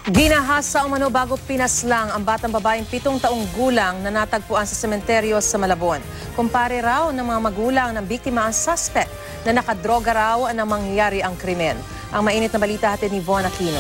Ginahasa umano bago pinaslang ang batang babaeng 7 taong gulang na natagpuan sa sementeryo sa Malabon. Kumpare raw ng mga magulang ng biktima ang suspect na nakadroga raw na mangyari ang krimen. Ang mainit na balita hatid ni Von Aquino.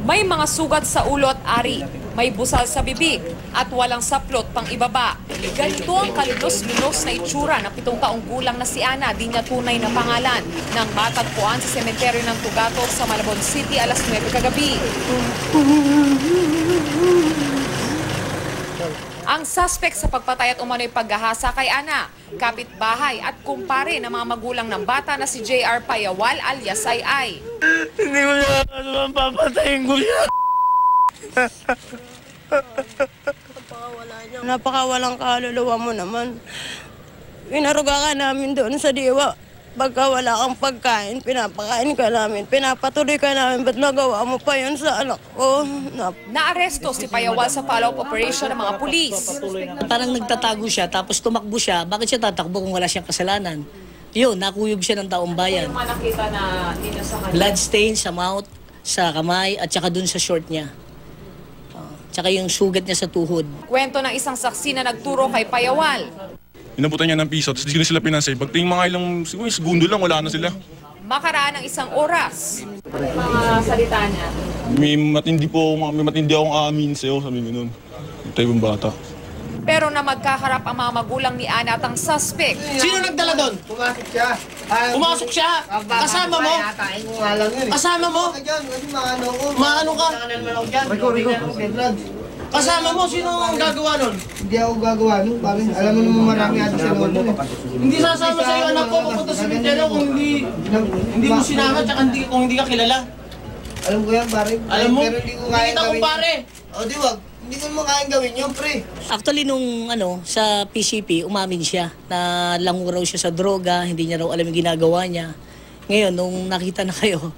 May mga sugat sa ulo at ari, may busal sa bibig at walang saplot pang ibaba. Ganito ang kalunos-lunos na itsura ng 7 taong gulang na si Ana, di niya tunay na pangalan, nang matagpuan sa sementeryo ng Tugato sa Malabon City alas 9 kagabi. Ang suspect sa pagpatay at umano'y paghahasa kay Ana, kapitbahay at kumpare ng mga magulang ng bata na si J.R. Payawal alias Ay. Hindi mo na ano, papatayin ko siya. Napakawalang kaluluwa mo naman. Inaruga ka namin doon sa diwa. Pagka wala kang pagkain, pinapakain ka namin, pinapatuloy ka namin. Ba't nagawa mo pa yun sa anak ko? Naaresto si Payawal sa follow-up operation ng mga pulis. Parang nagtatago siya, tapos tumakbo siya. Bakit siya tatakbo kung wala siyang kasalanan? Yun, nakuyog siya ng taong bayan. Ano yung nakita na dito sa kanya? Blood stain sa mouth, sa kamay, at saka dun sa short niya. Tsaka yung sugat niya sa tuhod. Kwento ng isang saksi na nagturo kay Payawal. Inabutan niya ng piso, tapos hindi sila pinansay. Pagtingin mga ilang segundo lang, wala na sila. Makaraan ng isang oras. Mga salita niya. May matindi akong aamin sa'yo, sabi nga nun. Ito yung bata. Pero na magkaharap ang mga magulang ni Ana at ang suspect. Sino nagdala doon? Pumasok siya. Pumasok siya? Kasama mo? Kain mo nga lang yun. Kasama mo? Kasi maano ko. Maano ka? Rico. Kasama mo? Sino ang gagawa nun? Hindi ako gagawa nun. Bakit? Alam mo naman marami ata sa loob. Hindi sasama sa'yo anak ko pupunta sa cemetery kung hindi mo sinama tsaka kung hindi ka kilala. Alam ko yan, pare. Alam mo? Pero hindi ko Hindi kaya kita gawin. kumpare. O di wag. Hindi ko naman kaya gawin yun, pre. Actually, nung sa PCP, umamin siya na lango raw siya sa droga, hindi niya raw alam yung ginagawa niya. Ngayon, nung nakita na kayo,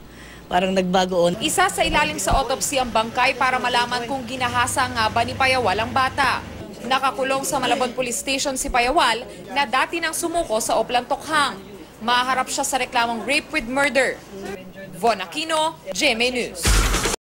parang nagbago on. Isa sa ilalim sa autopsy ang bangkay para malaman kung ginahasa nga ba ni Payawal ang bata. Nakakulong sa Malabon Police Station si Payawal na dati nang sumuko sa Oplan Tokhang. Maharap siya sa reklamong rape with murder. Von Aquino, GMA News.